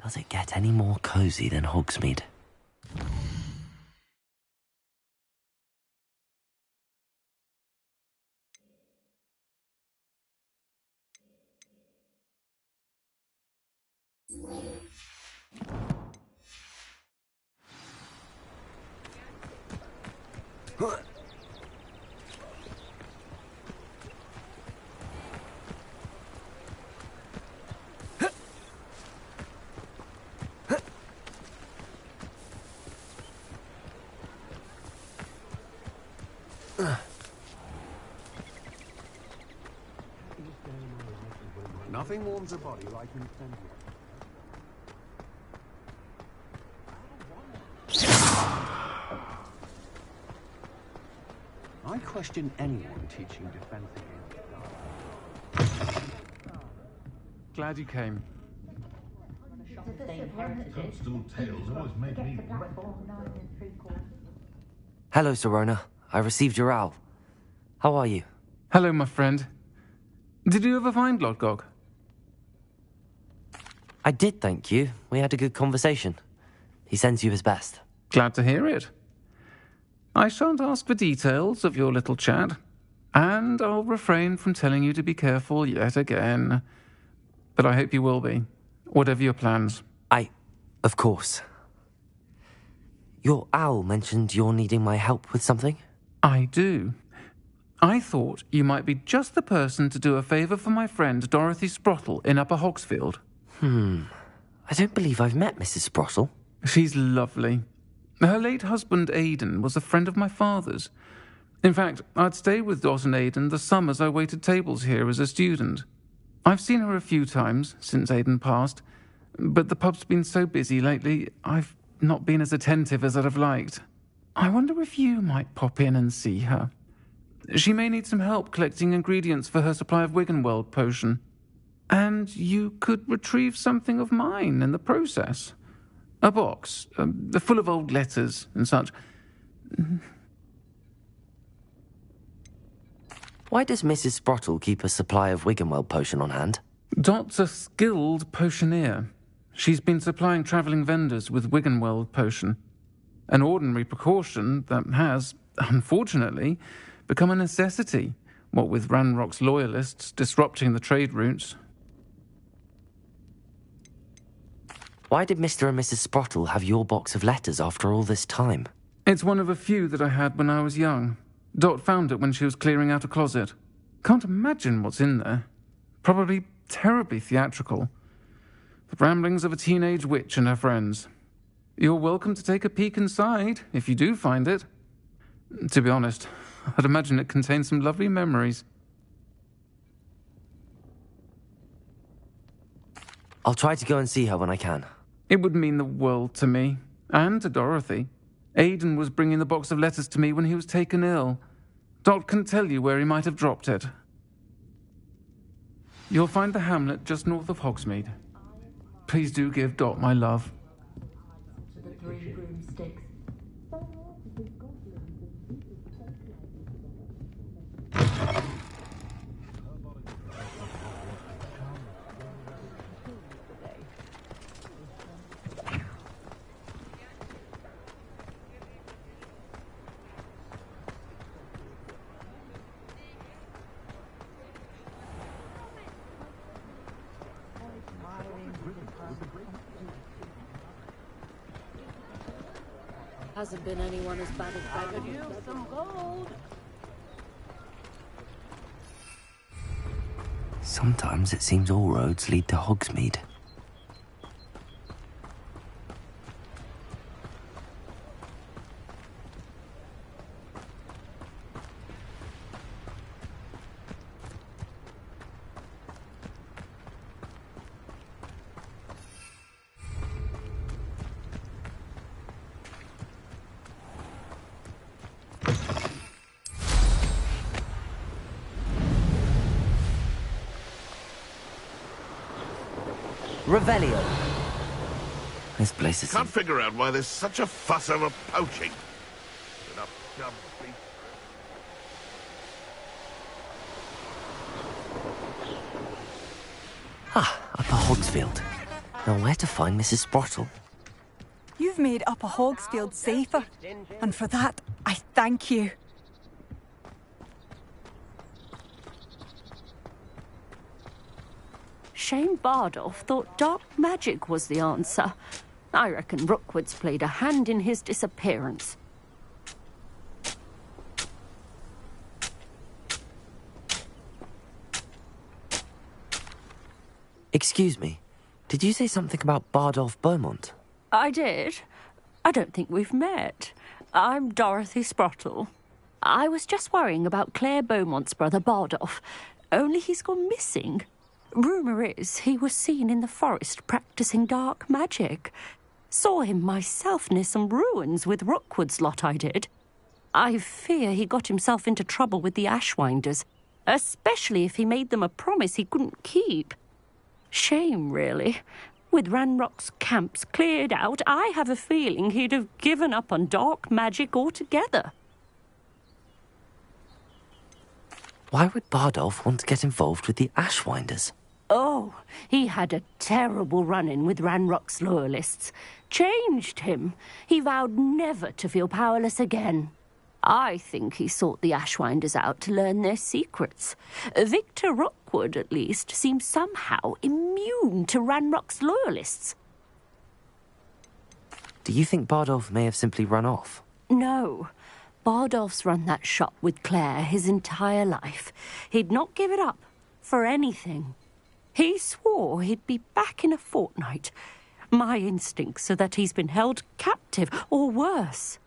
Does it get any more cosy than Hogsmeade? Nothing warms a body like incendiary. I question anyone teaching defense against. Glad you came. Toadstool tales always make me worried. Hello, Sirona. I received your owl. How are you? Hello, my friend. Did you ever find Lodgok? I did, thank you. We had a good conversation. He sends you his best. Glad to hear it. I shan't ask for details of your little chat, and I'll refrain from telling you to be careful yet again. But I hope you will be, whatever your plans. Of course. Your owl mentioned you're needing my help with something? I do. I thought you might be just the person to do a favour for my friend Dorothy Sprottle in Upper Hogsfield. I don't believe I've met Mrs. Sprottle. She's lovely. Her late husband Aidan was a friend of my father's. In fact, I'd stayed with Dot and Aidan the summers I waited tables here as a student. I've seen her a few times since Aidan passed, but the pub's been so busy lately, I've not been as attentive as I'd have liked. I wonder if you might pop in and see her. She may need some help collecting ingredients for her supply of Wiggenweld potion. And you could retrieve something of mine in the process. A box, full of old letters and such. Why does Mrs. Sprottle keep a supply of Wiggenweld potion on hand? Dot's a skilled potioneer. She's been supplying travelling vendors with Wiggenweld potion. An ordinary precaution that has, unfortunately, become a necessity, what with Ranrock's loyalists disrupting the trade routes. Why did Mr. and Mrs. Sprottle have your box of letters after all this time? It's one of a few that I had when I was young. Dot found it when she was clearing out a closet. Can't imagine what's in there. Probably terribly theatrical. The ramblings of a teenage witch and her friends. You're welcome to take a peek inside, if you do find it. To be honest, I'd imagine it contains some lovely memories. I'll try to go and see her when I can. It would mean the world to me, and to Dorothy. Aidan was bringing the box of letters to me when he was taken ill. Dot can tell you where he might have dropped it. You'll find the hamlet just north of Hogsmeade. Please do give Dot my love. The three broomsticks. Hasn't been anyone as bad as I could use some gold. Sometimes it seems all roads lead to Hogsmeade. Revelio. This place is... Can't figure out why there's such a fuss over poaching. Upper Hogsfield. Now where to find Mrs. Sprottle? You've made Upper Hogsfield safer, and for that, I thank you. Shane Bardolph thought dark magic was the answer. I reckon Rookwood's played a hand in his disappearance. Excuse me, did you say something about Bardolph Beaumont? I did. I don't think we've met. I'm Dorothy Sprottle. I was just worrying about Claire Beaumont's brother Bardolph, only he's gone missing. Rumour is he was seen in the forest practising dark magic. Saw him myself near some ruins with Rookwood's lot I did. I fear he got himself into trouble with the Ashwinders, especially if he made them a promise he couldn't keep. Shame, really. With Ranrock's camps cleared out, I have a feeling he'd have given up on dark magic altogether. Why would Bardolph want to get involved with the Ashwinders? Oh, he had a terrible run-in with Ranrock's loyalists. Changed him. He vowed never to feel powerless again. I think he sought the Ashwinders out to learn their secrets. Victor Rookwood, at least, seems somehow immune to Ranrock's loyalists. Do you think Bardolph may have simply run off? No. Bardolph's run that shop with Claire his entire life. He'd not give it up for anything. He swore he'd be back in a fortnight. My instincts are that he's been held captive, or worse.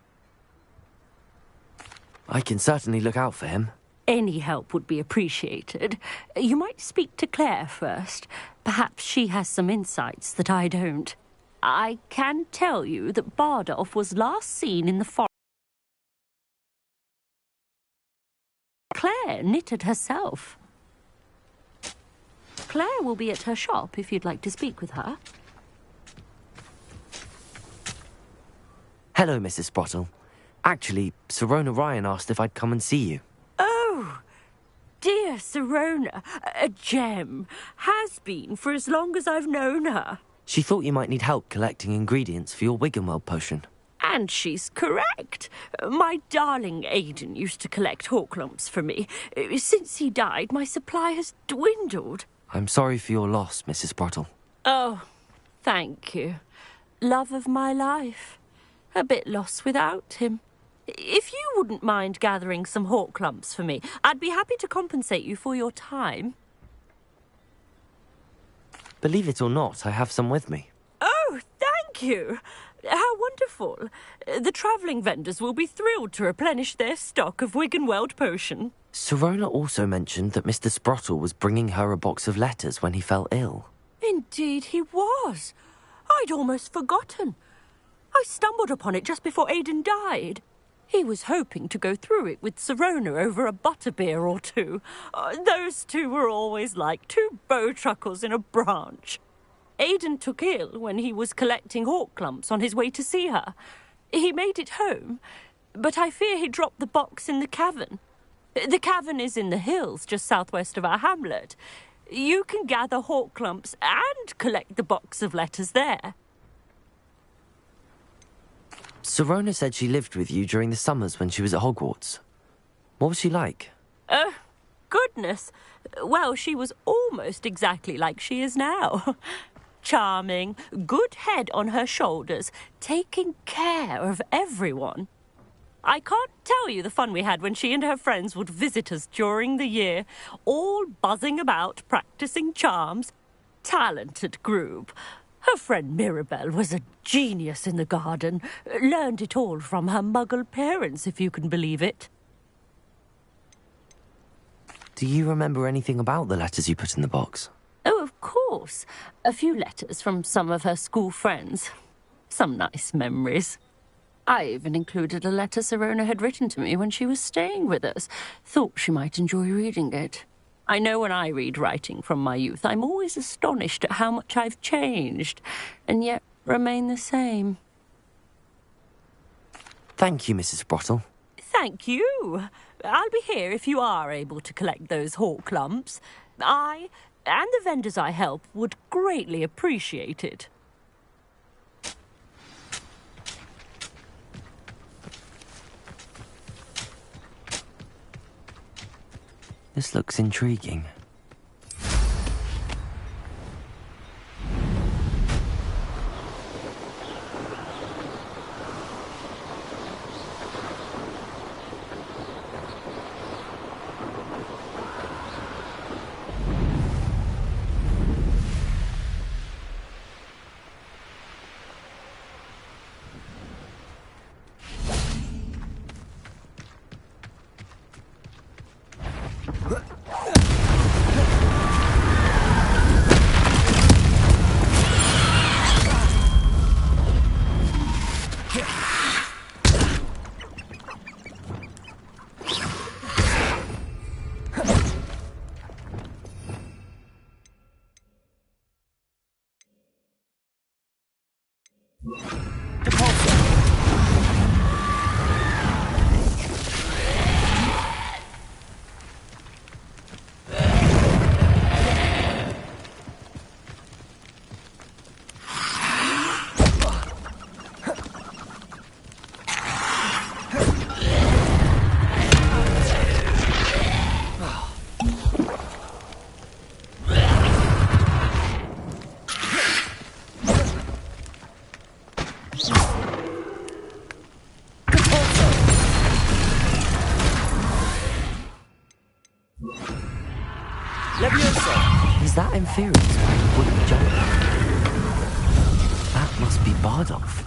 I can certainly look out for him. Any help would be appreciated. You might speak to Claire first. Perhaps she has some insights that I don't. I can tell you that Bardolph was last seen in the forest. Claire knitted herself. Claire will be at her shop if you'd like to speak with her. Hello, Mrs. Sprottle. Actually, Sirona Ryan asked if I'd come and see you. Oh, dear Sirona, a gem. Has been for as long as I've known her. She thought you might need help collecting ingredients for your Wiggenweld potion. And she's correct. My darling Aidan used to collect hawklumps for me. Since he died, my supply has dwindled. I'm sorry for your loss, Mrs. Sprottle. Oh, thank you. Love of my life. A bit lost without him. If you wouldn't mind gathering some hawklumps for me, I'd be happy to compensate you for your time. Believe it or not, I have some with me. Oh, thank you. How wonderful. The travelling vendors will be thrilled to replenish their stock of Wiggenweld potion. Sirona also mentioned that Mr. Sprottle was bringing her a box of letters when he fell ill. Indeed he was. I'd almost forgotten. I stumbled upon it just before Aidan died. He was hoping to go through it with Sirona over a butterbeer or two. Those two were always like two bowtruckles in a branch. Aidan took ill when he was collecting hawklumps on his way to see her. He made it home, but I fear he dropped the box in the cavern. The cavern is in the hills just southwest of our hamlet. You can gather hawklumps and collect the box of letters there. Sirona said she lived with you during the summers when she was at Hogwarts. What was she like? Goodness. Well, she was almost exactly like she is now. Charming, good head on her shoulders, taking care of everyone. I can't tell you the fun we had when she and her friends would visit us during the year, all buzzing about, practising charms. Talented group. Her friend Mirabelle was a genius in the garden. Learned it all from her muggle parents, if you can believe it. Do you remember anything about the letters you put in the box? Oh, of course. A few letters from some of her school friends. Some nice memories. I even included a letter Sirona had written to me when she was staying with us. Thought she might enjoy reading it. I know when I read writing from my youth, I'm always astonished at how much I've changed, and yet remain the same. Thank you, Mrs. Sprottle. Thank you. I'll be here if you are able to collect those hawklumps. I, And the vendors I help would greatly appreciate it. This looks intriguing. Is that Inferior's wooden giant? That must be Bardolph.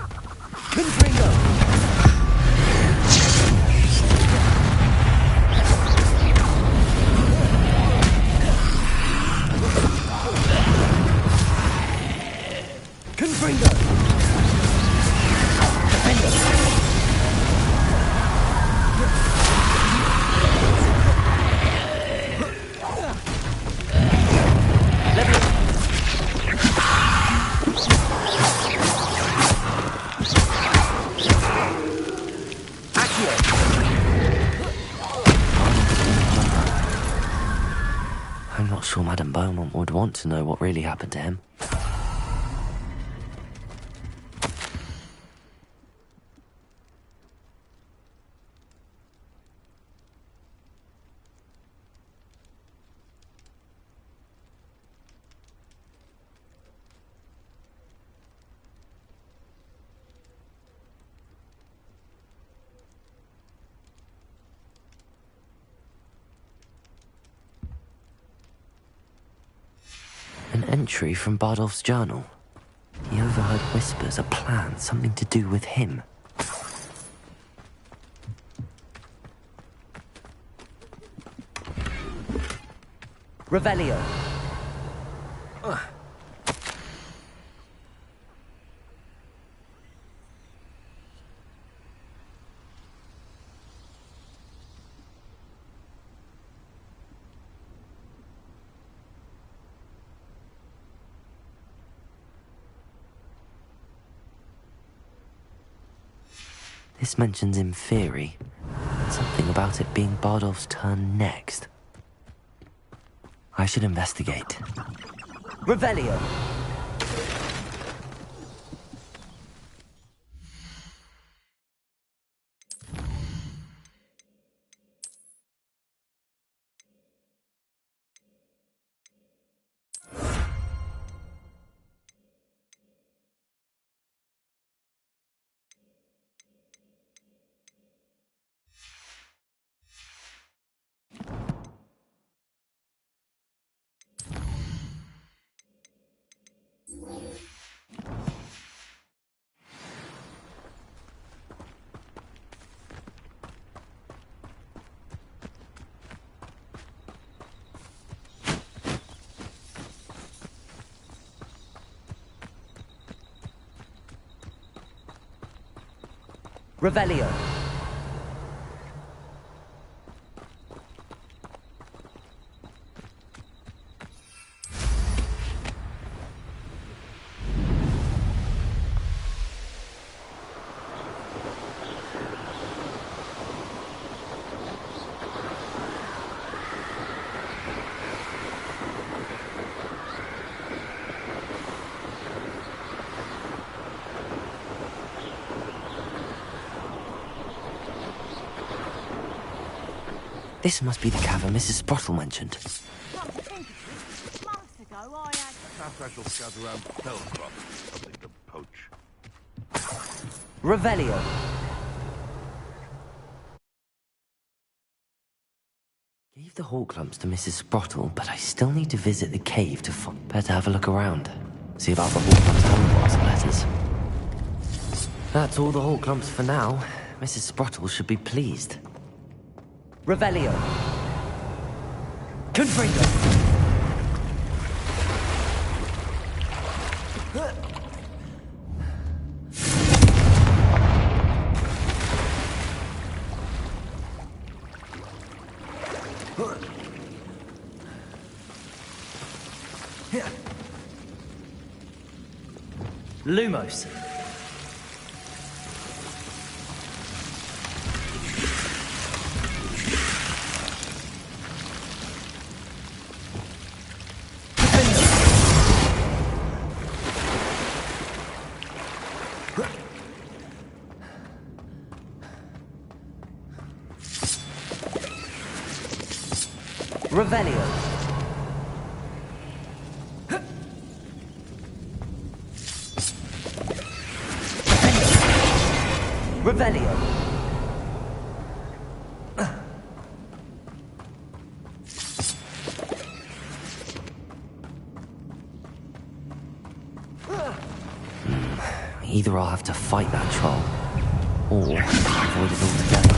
I'm not sure Madame Beaumont would want to know what really happened to him. An entry from Bardolph's journal. He overheard whispers, a plan, something to do with him. Revelio. This mentions Inferi. Something about it being Bardolph's turn next. I should investigate. Revelio. Revelio. This must be the cavern Mrs. Sprottle mentioned. Perhaps I shall scout around Fellcroft for something to poach. Revelio. Gave the hawk lumps to Mrs. Sprottle, but I still need to visit the cave to better have a look around. See about the hawk lumps handbox and letters. That's all the hawk lumps for now. Mrs. Sprottle should be pleased. Revelio. Confringo. Lumos. Revelio. Revelio. Either I'll have to fight that troll, or avoid it altogether.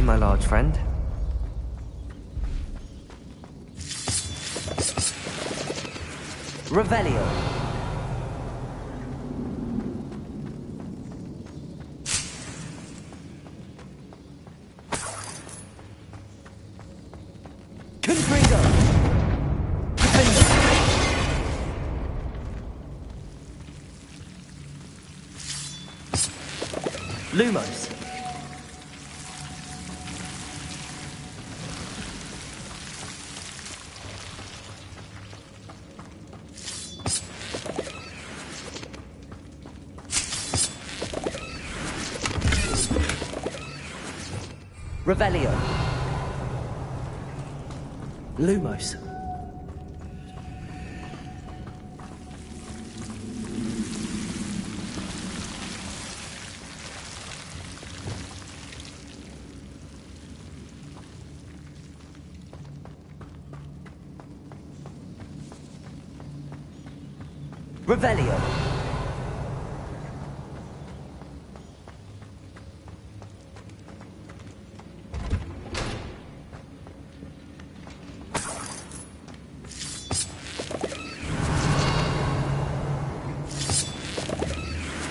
My large friend. Revelio. Confringo. Lumos. Revelio. Lumos. Revelio.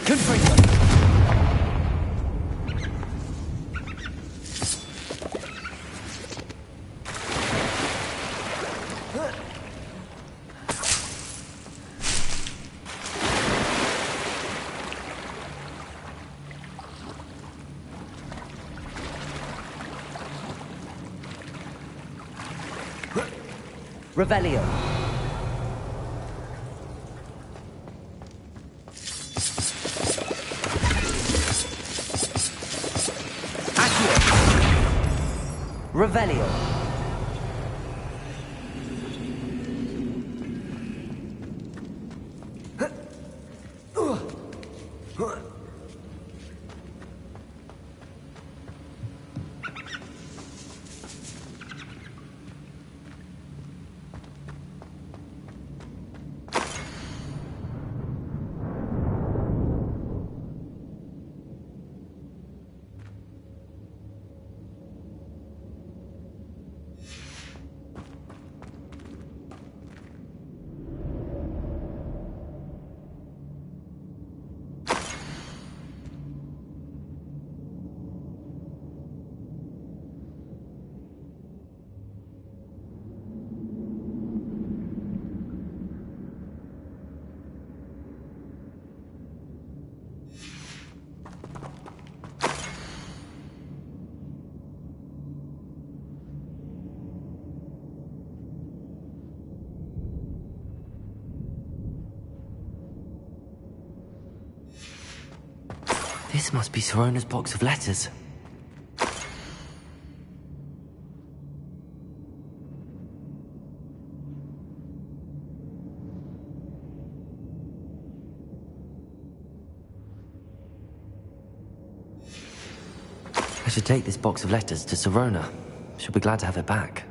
Confringo. Revelio. Accio. Revelio. This must be Sorona's box of letters. I should take this box of letters to Sorona. She'll be glad to have it back.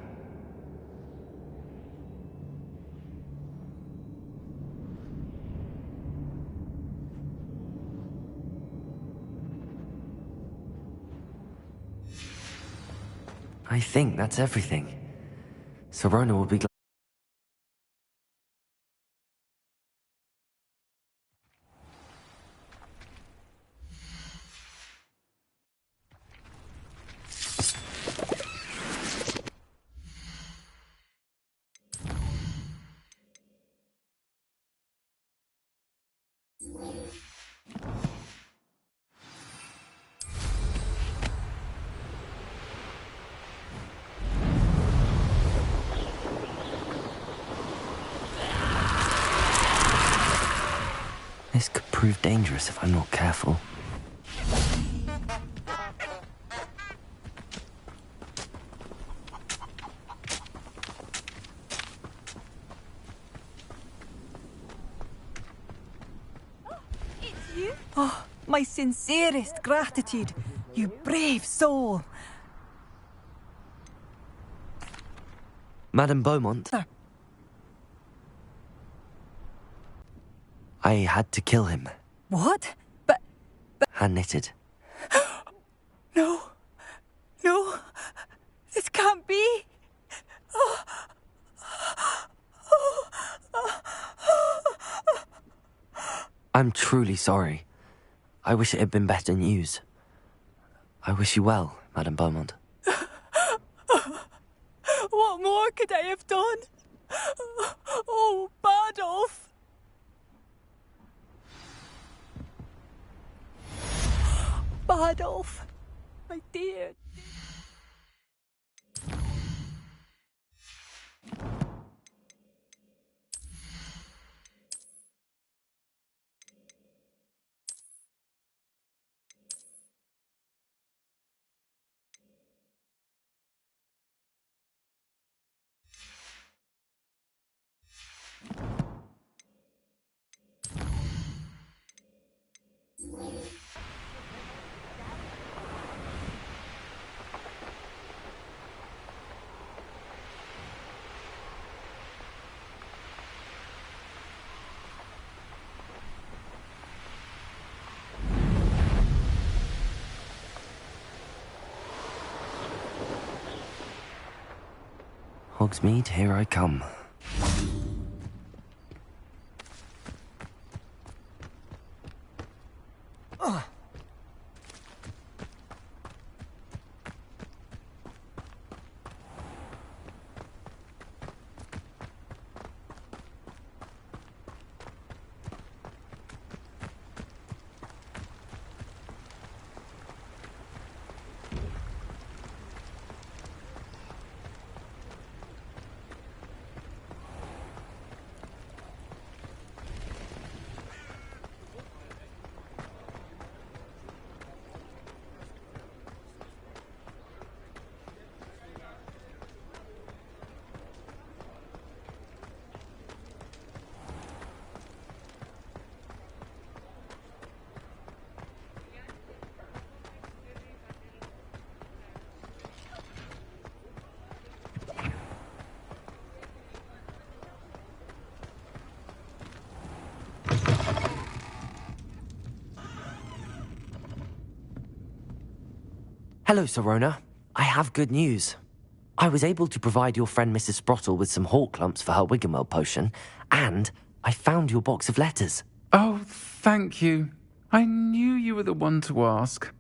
I think that's everything. Sorona will be glad. This could prove dangerous if I'm not careful. Oh, my sincerest gratitude, you brave soul. Madame Beaumont? Sir. I had to kill him. What? But Hand-knitted. no, no, this can't be. I'm truly sorry. I wish it had been better news. I wish you well, Madame Beaumont. What more could I have done? Oh, Bardolph! Bardolph, my dear. Hogsmeade, here I come. Hello, Sirona. I have good news. I was able to provide your friend Mrs. Sprottle with some hawk lumps for her Wiggenweld potion, and I found your box of letters. Oh, thank you. I knew you were the one to ask.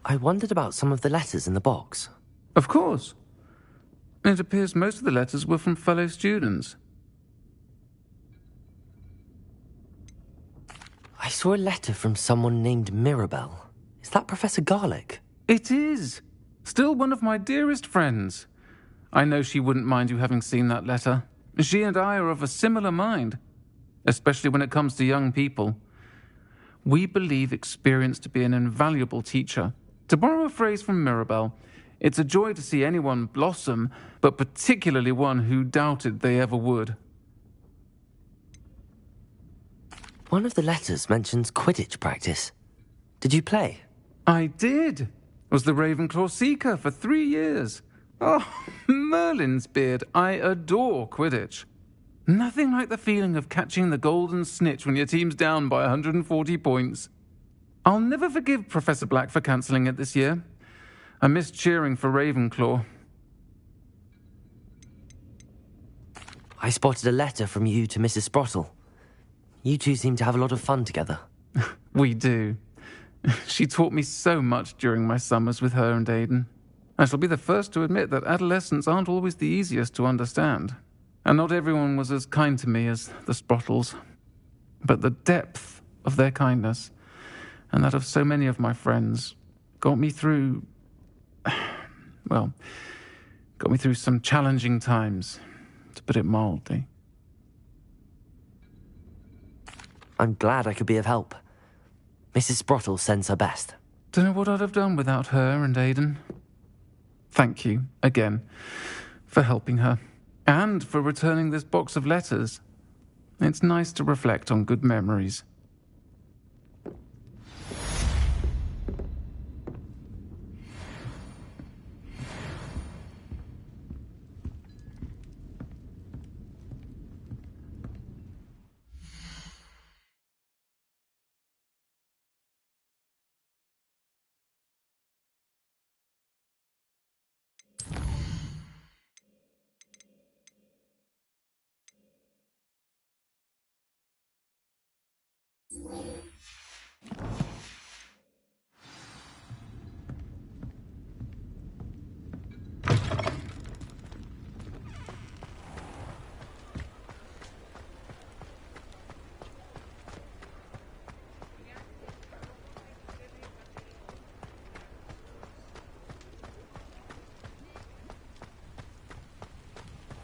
I wondered about some of the letters in the box. Of course. It appears most of the letters were from fellow students. I saw a letter from someone named Mirabelle. Is that Professor Garlick? It is. Still one of my dearest friends. I know she wouldn't mind you having seen that letter. She and I are of a similar mind, especially when it comes to young people. We believe experience to be an invaluable teacher. To borrow a phrase from Mirabelle, it's a joy to see anyone blossom, but particularly one who doubted they ever would. One of the letters mentions Quidditch practice. Did you play? I did. Was the Ravenclaw Seeker for 3 years. Oh, Merlin's beard, I adore Quidditch. Nothing like the feeling of catching the golden snitch when your team's down by 140 points. I'll never forgive Professor Black for cancelling it this year. I missed cheering for Ravenclaw. I spotted a letter from you to Mrs. Sprottle. You two seem to have a lot of fun together. We do. She taught me so much during my summers with her and Aidan. I shall be the first to admit that adolescents aren't always the easiest to understand. And not everyone was as kind to me as the Sprottles. But the depth of their kindness, and that of so many of my friends, got me through... well, got me through some challenging times, to put it mildly. I'm glad I could be of help. Mrs. Sprottle sends her best. Don't know what I'd have done without her and Aidan. Thank you, again, for helping her, and for returning this box of letters. It's nice to reflect on good memories.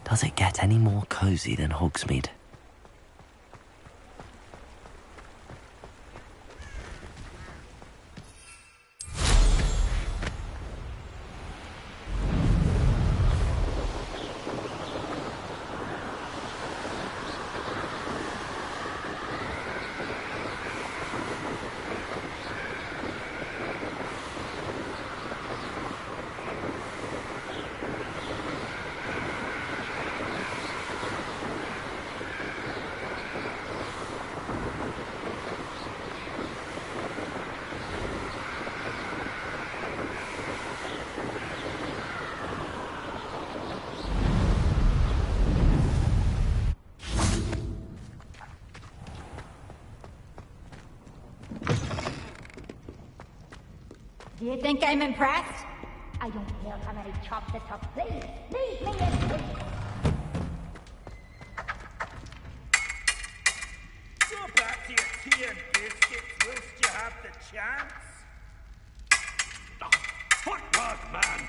Does it get any more cozy than Hogsmeade? Do you think I'm impressed? I don't care how many chops it took. Please, leave me in peace. Go back to your tea and biscuits whilst you have the chance. Footpath, man!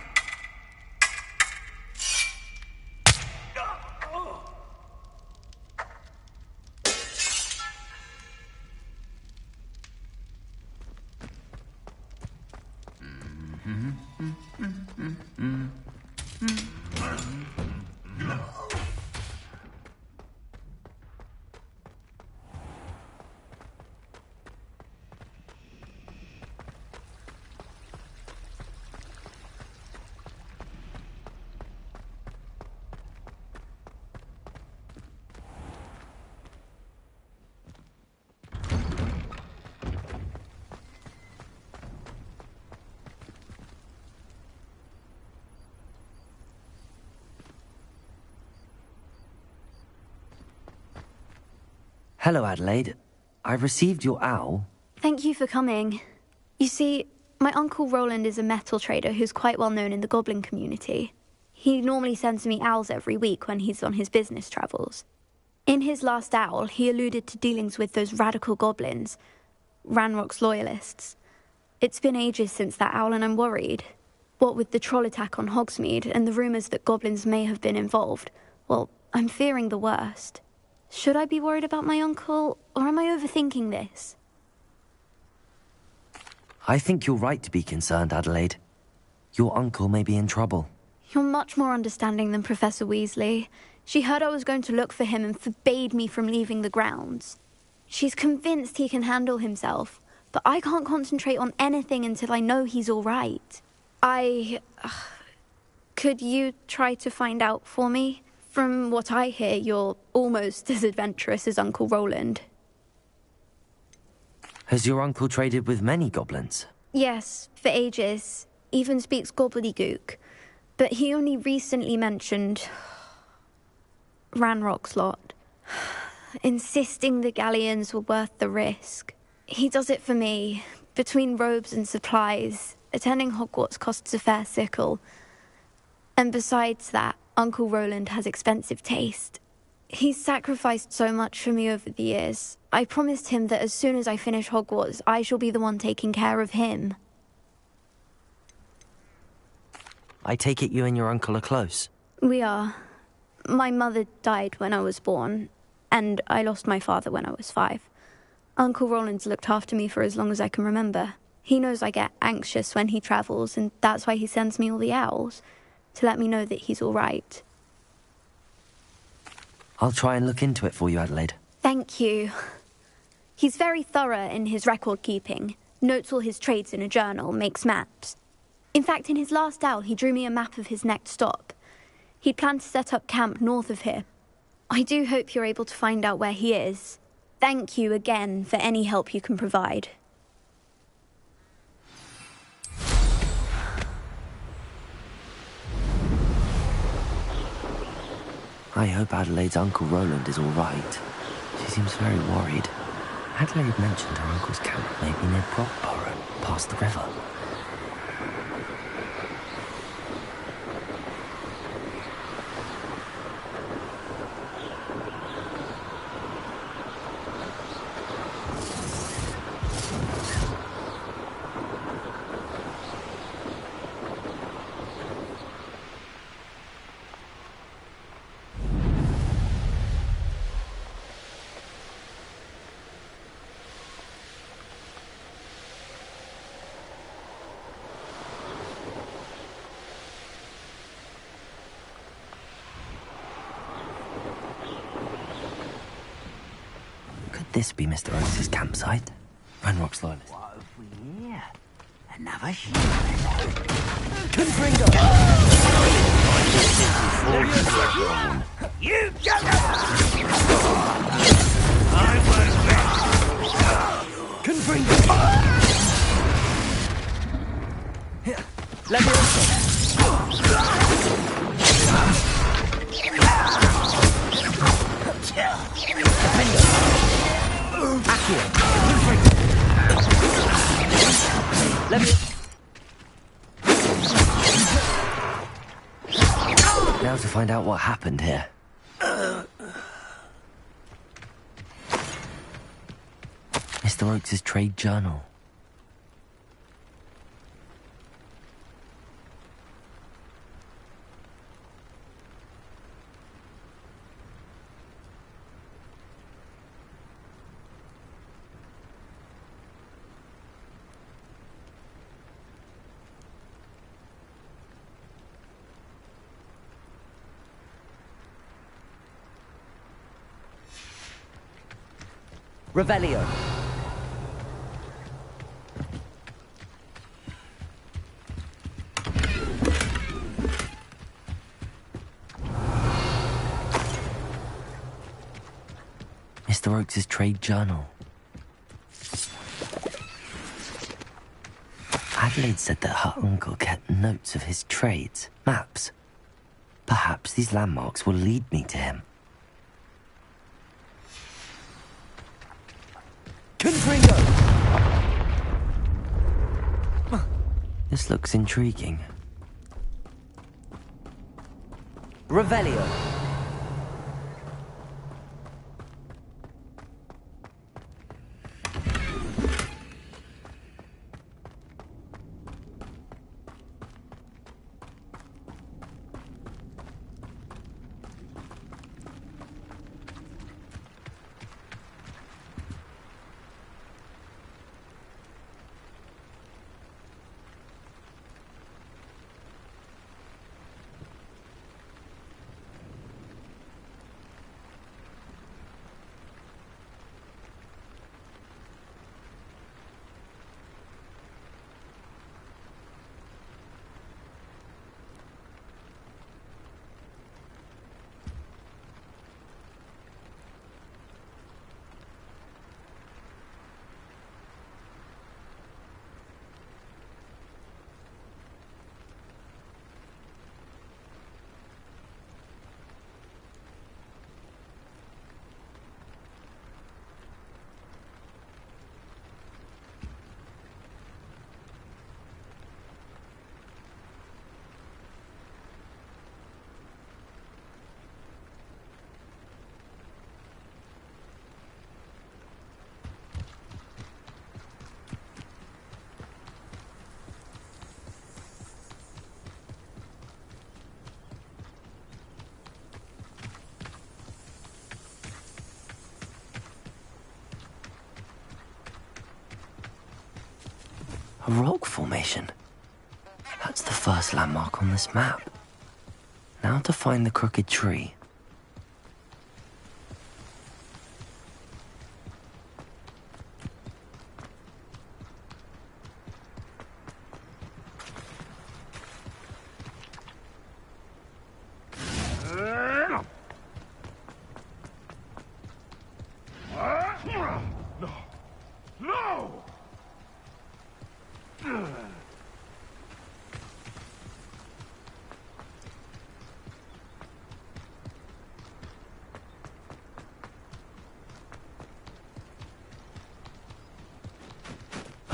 Hello, Adelaide. I received your owl. Thank you for coming. You see, my Uncle Roland is a metal trader who's quite well known in the goblin community. He normally sends me owls every week when he's on his business travels. In his last owl, he alluded to dealings with those radical goblins, Ranrock's loyalists. It's been ages since that owl and I'm worried. What with the troll attack on Hogsmeade and the rumours that goblins may have been involved, well, I'm fearing the worst. Should I be worried about my uncle, or am I overthinking this? I think you're right to be concerned, Adelaide. Your uncle may be in trouble. You're much more understanding than Professor Weasley. She heard I was going to look for him and forbade me from leaving the grounds. She's convinced he can handle himself, but I can't concentrate on anything until I know he's all right. Could you try to find out for me? From what I hear, you're almost as adventurous as Uncle Roland. Has your uncle traded with many goblins? Yes, for ages. Even speaks gobbledygook. But he only recently mentioned Ranrock's lot, insisting the galleons were worth the risk. He does it for me. Between robes and supplies, attending Hogwarts costs a fair sickle. And besides that, Uncle Roland has expensive taste. He's sacrificed so much for me over the years. I promised him that as soon as I finish Hogwarts, I shall be the one taking care of him. I take it you and your uncle are close? We are. My mother died when I was born, and I lost my father when I was 5. Uncle Roland's looked after me for as long as I can remember. He knows I get anxious when he travels, and that's why he sends me all the owls, to let me know that he's all right. I'll try and look into it for you, Adelaide. Thank you. He's very thorough in his record keeping, notes all his trades in a journal, makes maps. In fact, in his last owl, he drew me a map of his next stop. He'd planned to set up camp north of here. I do hope you're able to find out where he is. Thank you again for any help you can provide. I hope Adelaide's Uncle Roland is all right. She seems very worried. Adelaide mentioned her uncle's camp may be near Brockborough, past the river. This be Mr. Otis's campsite? Ranrock's loyalist. What have we here? Another human. You get it! I was Confringo! Here, let me also. Accio! Let me... find out what happened here. Mr. Oakes' trade journal. Revelio. Mr. Oakes' trade journal. Adelaide said that her uncle kept notes of his trades, maps. Perhaps these landmarks will lead me to him. Confringo! This looks intriguing. Revelio. A rock formation. That's the first landmark on this map. Now to find the crooked tree.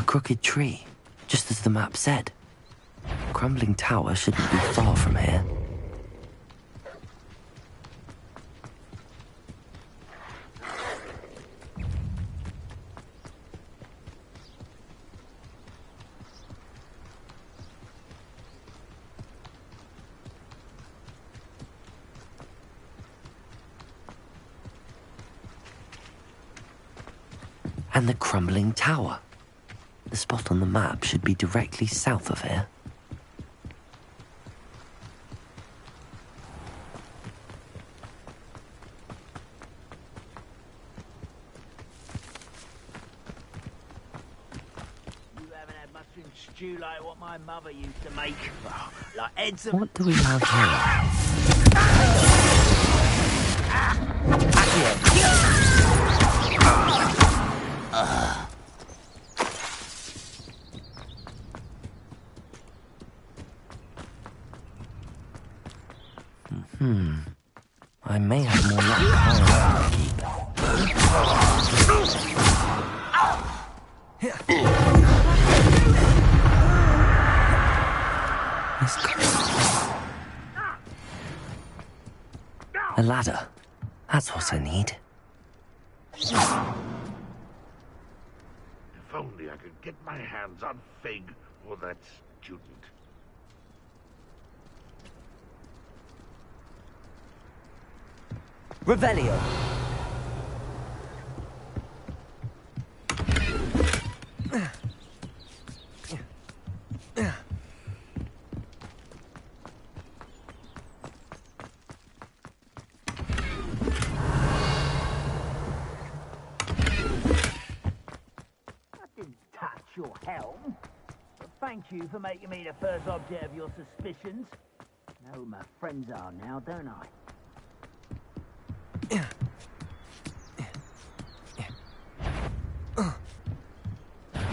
Crooked tree, just as the map said. Crumbling tower shouldn't be far from here. And the crumbling tower. The spot on the map should be directly south of here. You haven't had mushroom stew like what my mother used to make. Like heads of... What do we have here? I may have more luck higher A ladder. That's what I need. If only I could get my hands on Fig or that student. Revelio. Your helm. But thank you for making me the first object of your suspicions. Know who my friends are now, don't I?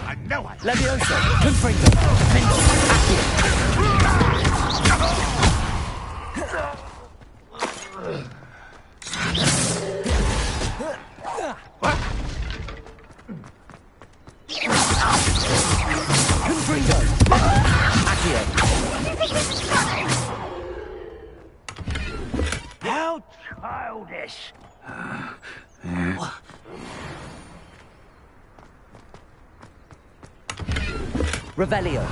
I know I... Levioso! Confringo! Mendo! Accio! Confringo! Accio! How childish! Revelio.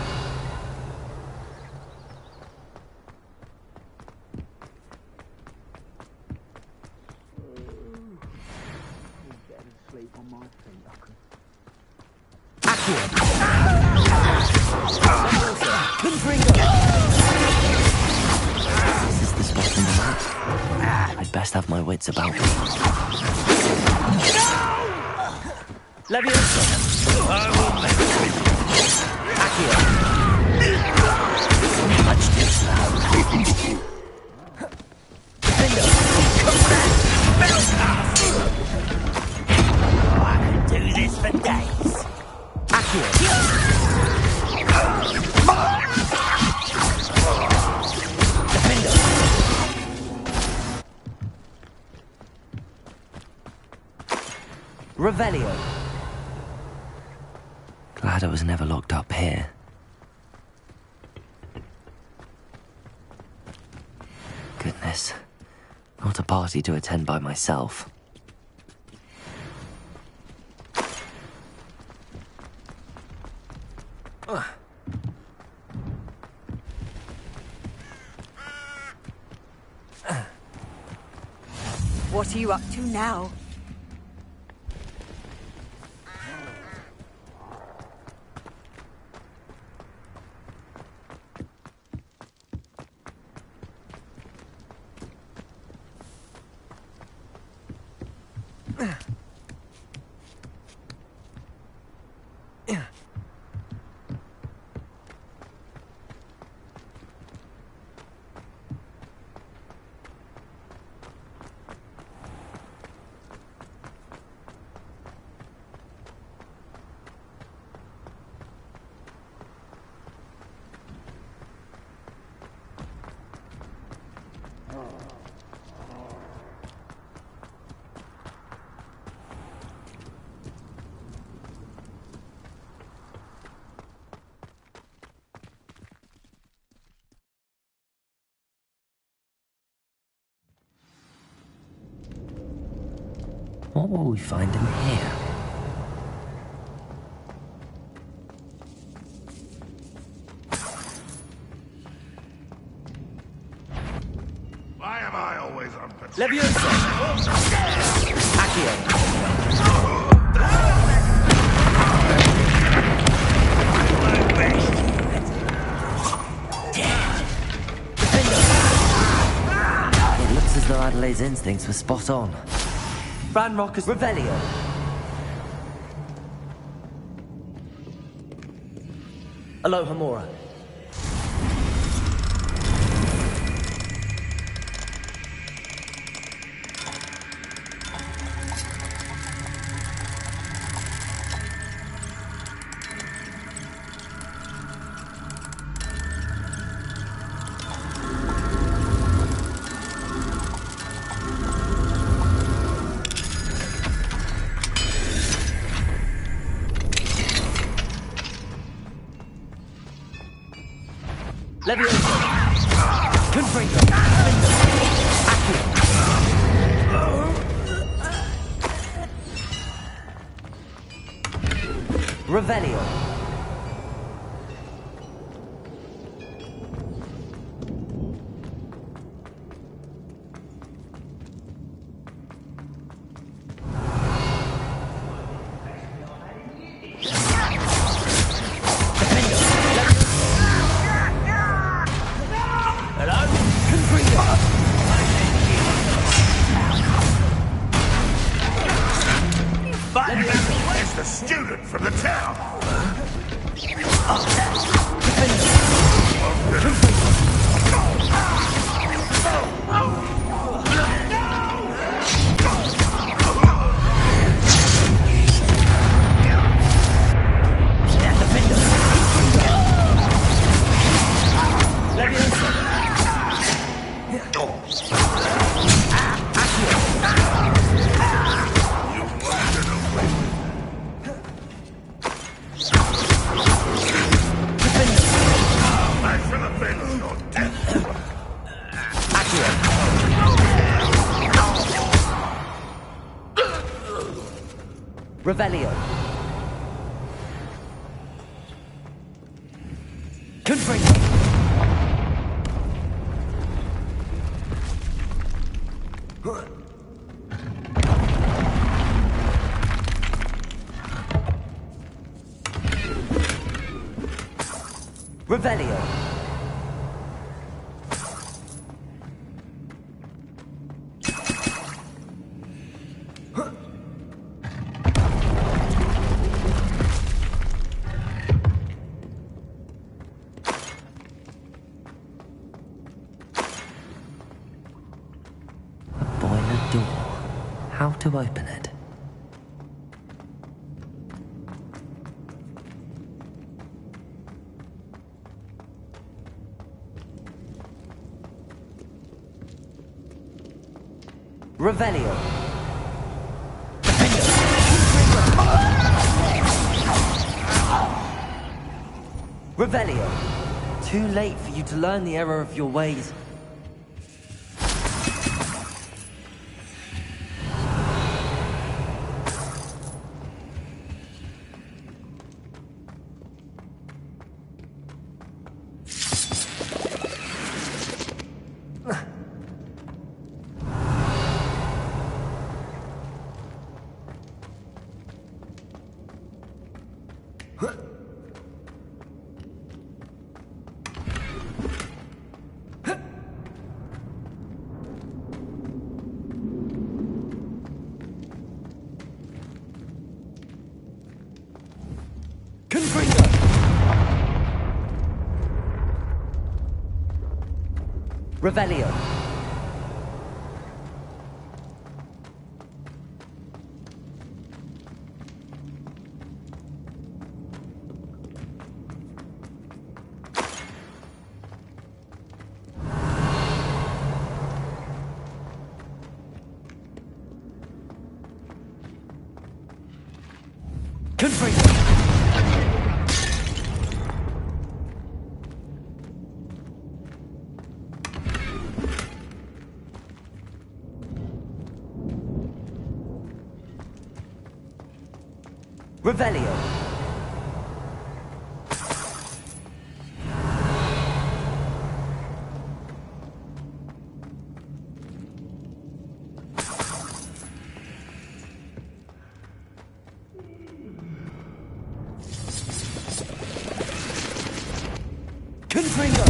Sleep on my feet, I can. Accio. Confringo. This is the spot on the map. I'd best have my wits about me. Levioso. I will make it. Accio. Much too slow. Bingo. I could do this for days. Accio. Bingo. Revelio. Glad I was never locked up here. Goodness. Not a party to attend by myself. What are you up to now? What will we find in here? Why am I always on patrol? Levioso! Accio! It looks as though Adelaide's instincts were spot on. Ranrock's Revelio. Alohomora. Levioso. Confringo. Accio. Revelio. It's the student from the town. Revelio. Confringo. Revelio. How to open it? Revelio. Revelio. Too late for you to learn the error of your ways. Revelio. Confringo. Revelio. Confringo.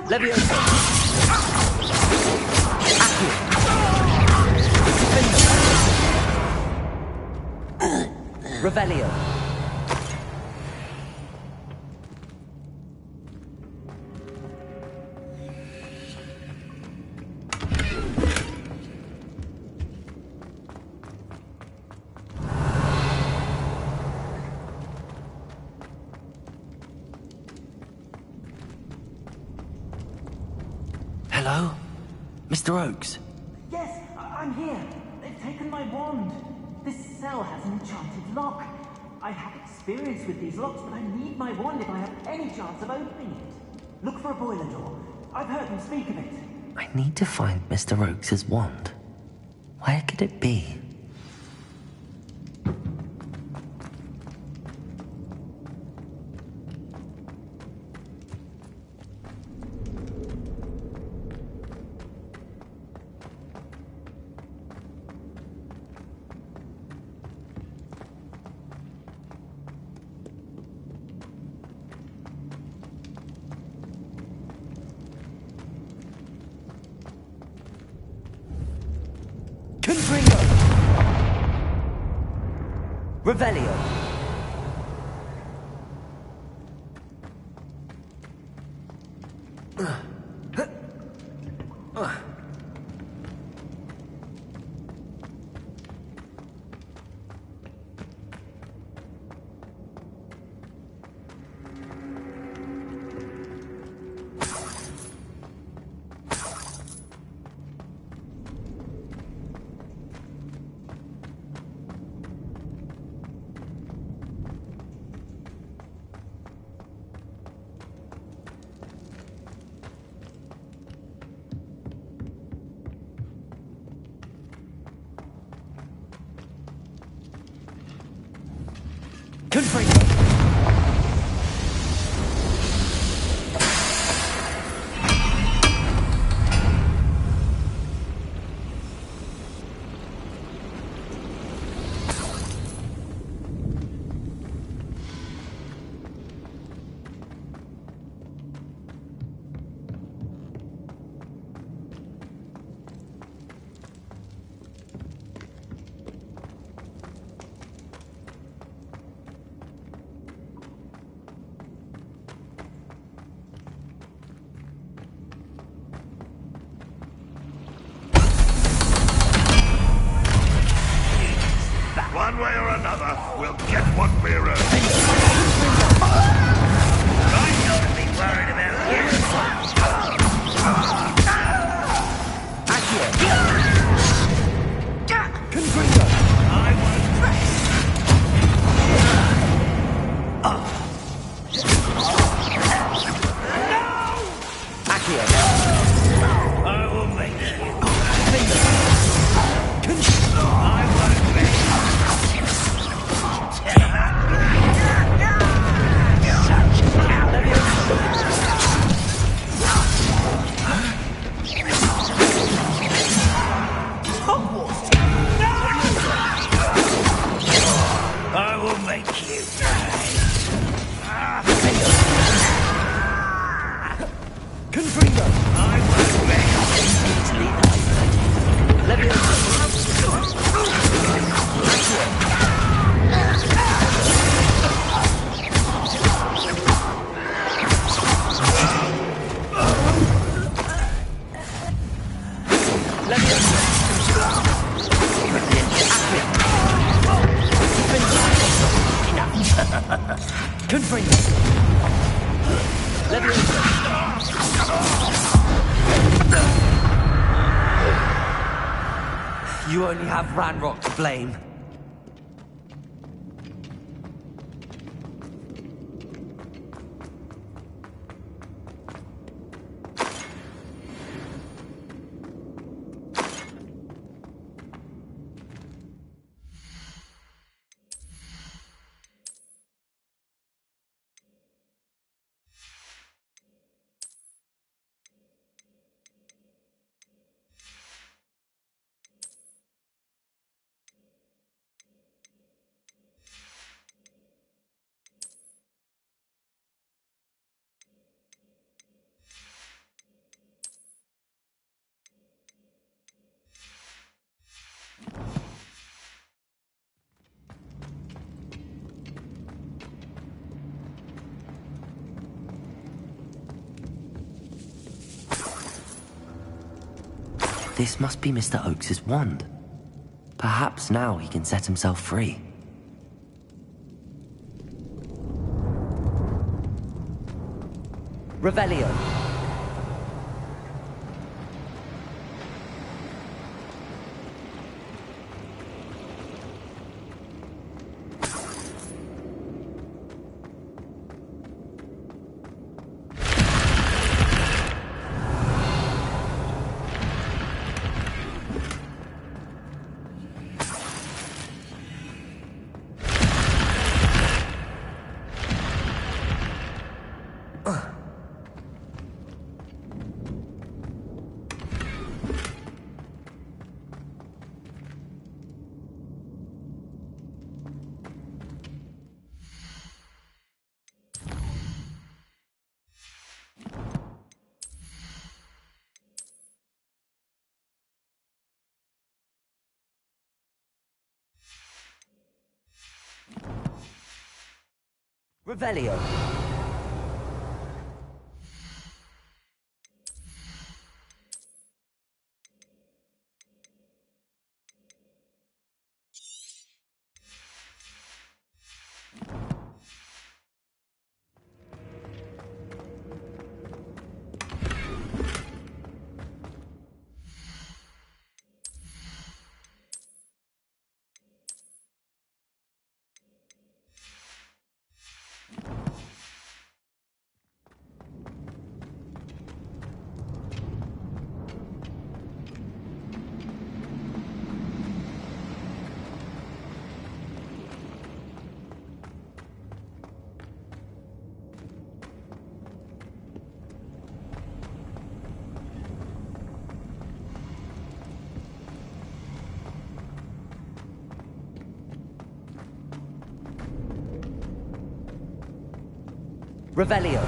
Leviosa. Revelio. Hello? Mr. Oakes? Yes, I'm here. They've taken my wand. This cell has an enchanted lock. I have experience with these locks, but I need my wand if I have any chance of opening it. Look for a boiler door. I've heard them speak of it. I need to find Mr. Oakes' wand. Where could it be? Revelio. One way or another, we'll get what we're earning. I don't be worried about you. I won't rest. I will make you. I won't rest. I will make you. Confringo! I won't You only have Ranrock to blame. This must be Mr. Oakes' wand. Perhaps now he can set himself free. Revelio. Revelio. Revelio.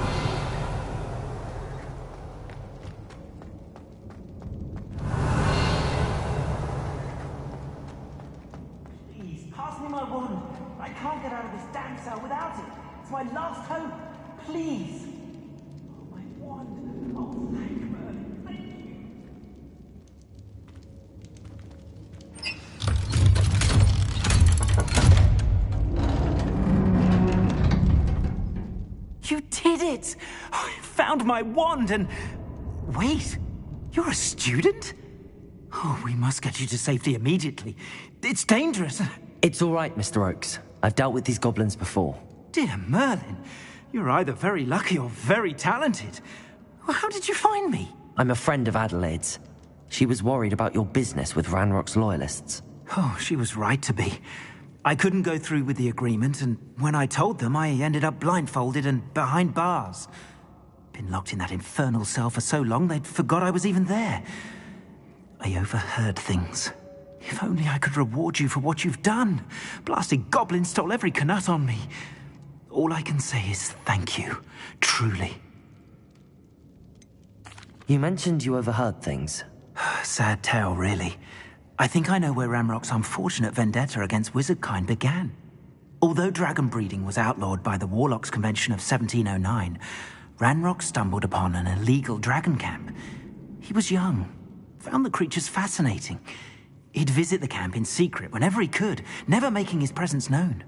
Please, pass me my wand. I can't get out of this damn cell without it. It's my last hope. Please. Oh, my wand. Oh, thank you, Merlin. Thank you. You did it! I found my wand and... Wait, you're a student? Oh, we must get you to safety immediately. It's dangerous. It's all right, Mr. Oakes. I've dealt with these goblins before. Dear Merlin, you're either very lucky or very talented. Well, how did you find me? I'm a friend of Adelaide's. She was worried about your business with Ranrock's loyalists. Oh, she was right to be. I couldn't go through with the agreement, and when I told them, I ended up blindfolded and behind bars. Been locked in that infernal cell for so long, they'd forgot I was even there. I overheard things. If only I could reward you for what you've done. Blasted goblins stole every Knut on me. All I can say is thank you, truly. You mentioned you overheard things. Sad tale, really. I think I know where Ranrock's unfortunate vendetta against wizardkind began. Although dragon breeding was outlawed by the Warlocks Convention of 1709, Ranrock stumbled upon an illegal dragon camp. He was young, found the creatures fascinating. He'd visit the camp in secret whenever he could, never making his presence known.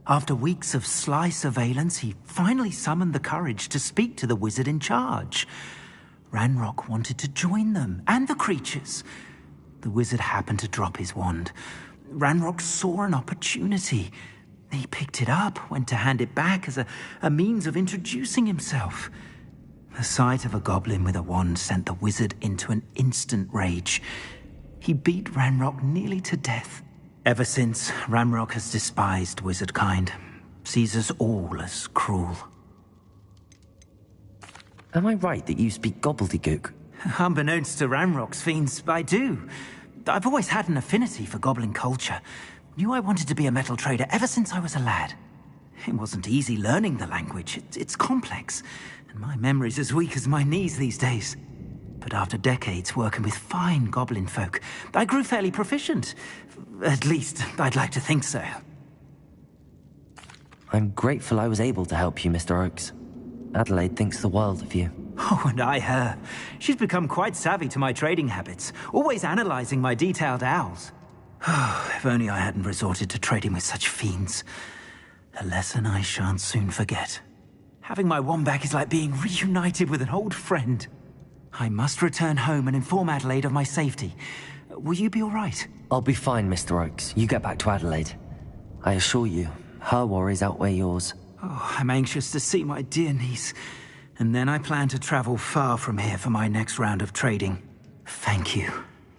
After weeks of sly surveillance, he finally summoned the courage to speak to the wizard in charge. Ranrock wanted to join them, and the creatures. The wizard happened to drop his wand. Ranrock saw an opportunity. He picked it up, went to hand it back as a means of introducing himself. The sight of a goblin with a wand sent the wizard into an instant rage. He beat Ranrock nearly to death. Ever since, Ranrock has despised wizardkind, sees us all as cruel. Am I right that you speak gobbledygook? Unbeknownst to Ranrock's fiends, I do. I've always had an affinity for goblin culture. Knew I wanted to be a metal trader ever since I was a lad. It wasn't easy learning the language. It's complex, and my memory's as weak as my knees these days. But after decades working with fine goblin folk, I grew fairly proficient. At least, I'd like to think so. I'm grateful I was able to help you, Mr. Oakes. Adelaide thinks the world of you. Oh, and I her. She's become quite savvy to my trading habits, always analyzing my detailed owls. If only I hadn't resorted to trading with such fiends. A lesson I shan't soon forget. Having my wand back is like being reunited with an old friend. I must return home and inform Adelaide of my safety. Will you be all right? I'll be fine, Mr. Oakes. You get back to Adelaide. I assure you, her worries outweigh yours. Oh, I'm anxious to see my dear niece. And then I plan to travel far from here for my next round of trading. Thank you.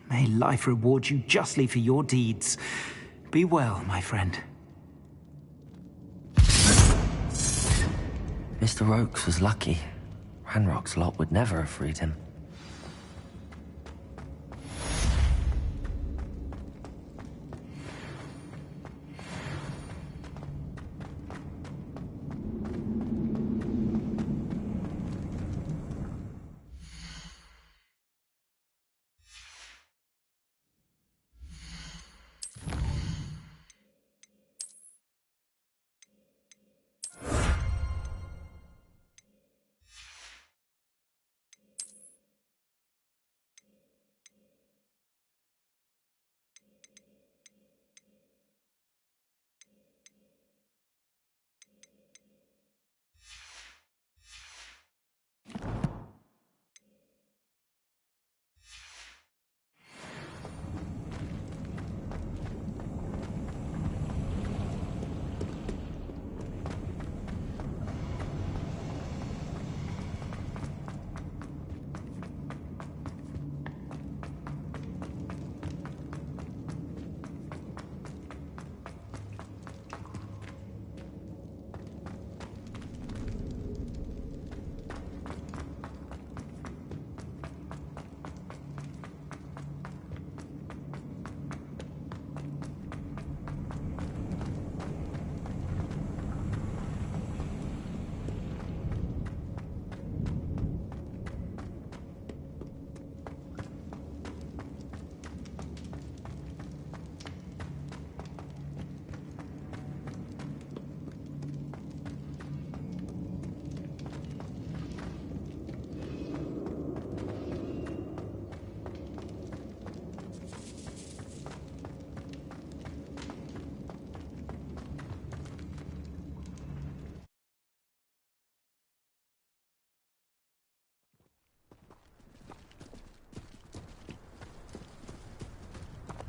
May life reward you justly for your deeds. Be well, my friend. Mr. Oakes was lucky. Ranrock's lot would never have freed him.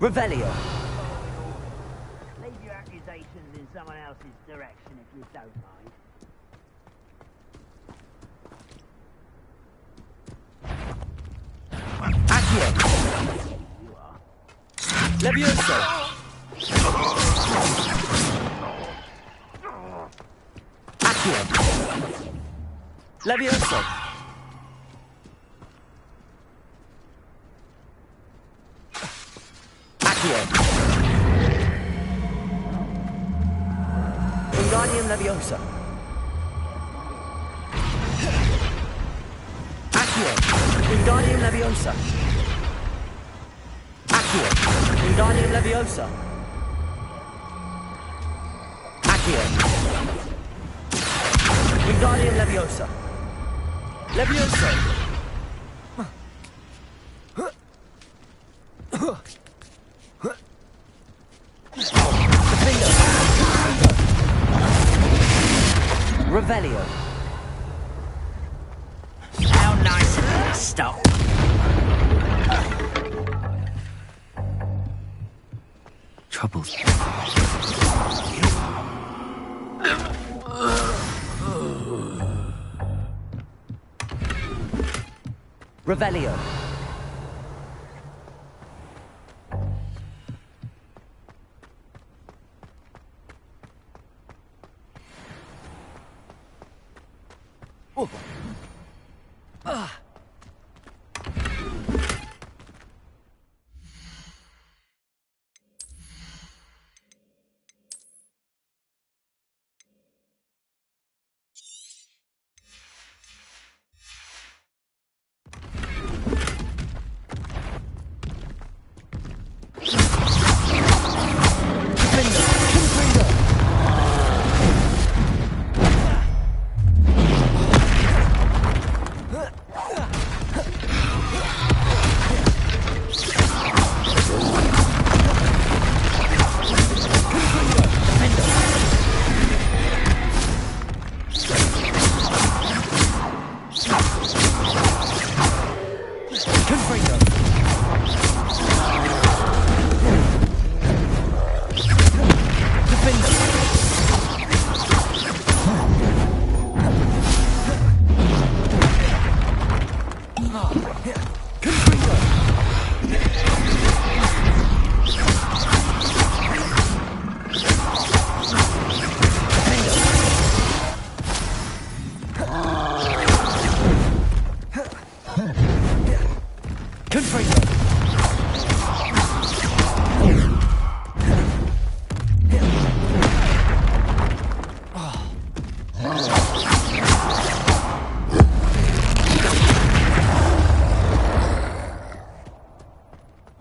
Revelio. Leave your accusations in someone else's direction if you don't mind. Accio. Levioso. Accio. Levioso. Accio. Wingardium Leviosa. Accio. Wingardium Leviosa. Accio. Wingardium Leviosa. Accio. Wingardium Leviosa. Levioso. Revelio. How nice of you to stop. Troubles. Revelio.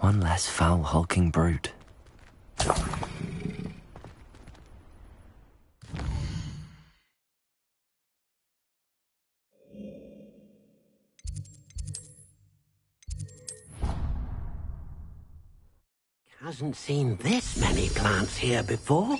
One less foul, hulking brute. Hasn't seen this many plants here before.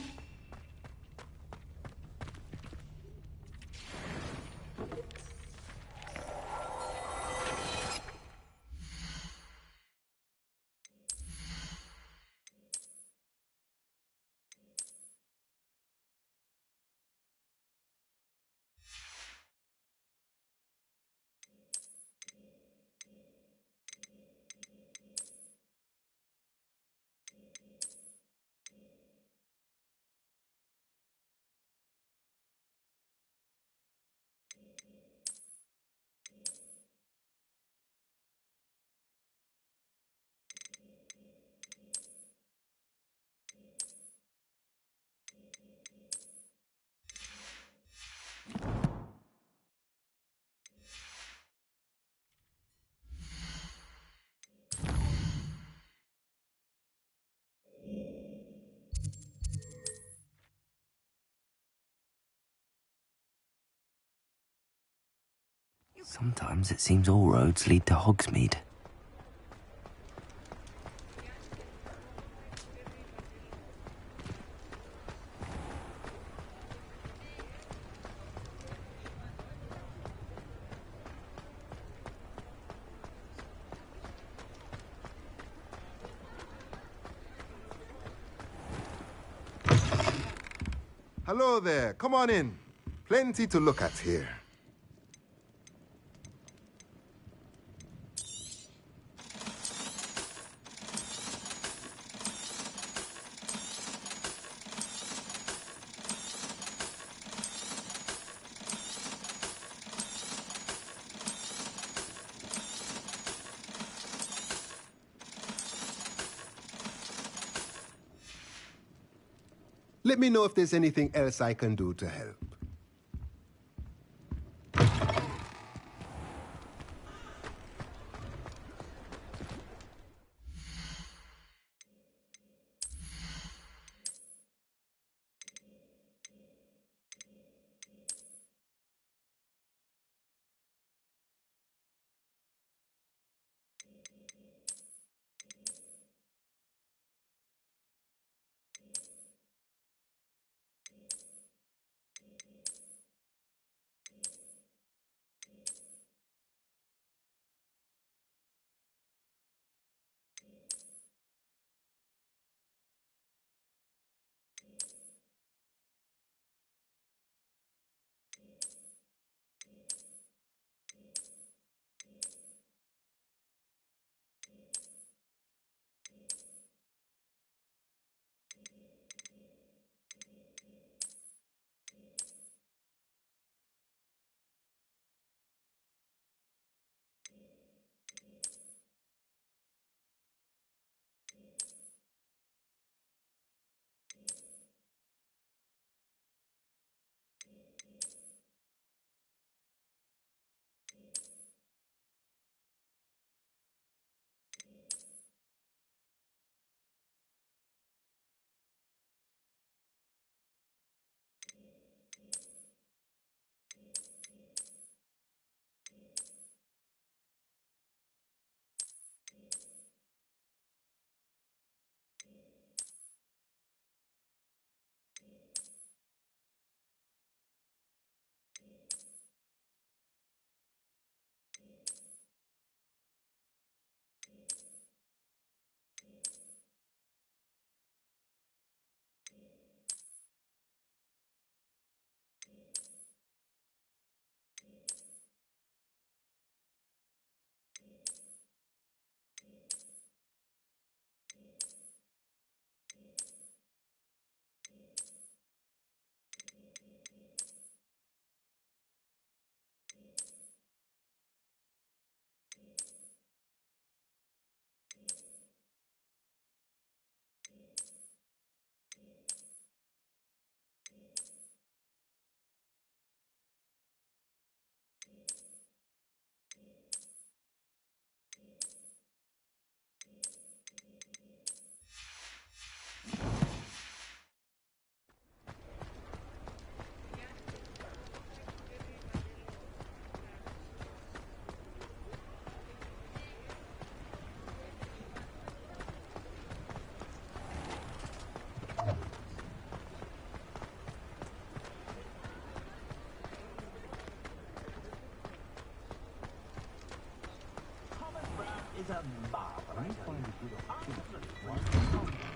Sometimes it seems all roads lead to Hogsmeade. Hello there. Come on in. Plenty to look at here. Let me know if there's anything else I can do to help.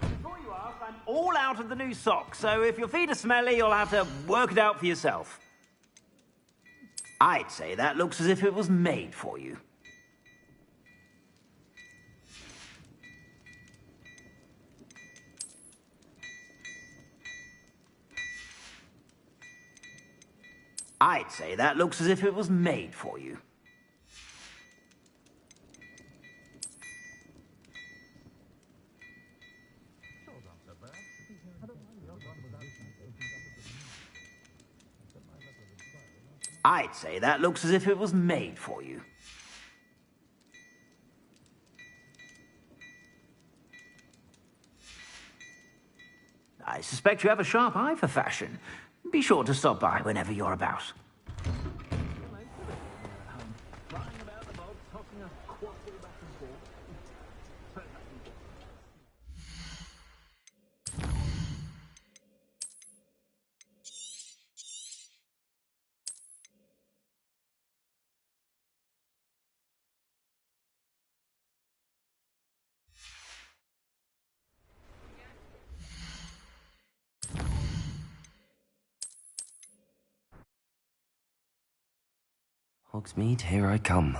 Before you ask, I'm all out of the new socks, so if your feet are smelly, you'll have to work it out for yourself. I'd say that looks as if it was made for you. I'd say that looks as if it was made for you. I'd say that looks as if it was made for you. I suspect you have a sharp eye for fashion. Be sure to stop by whenever you're about. Hogsmeade, here I come.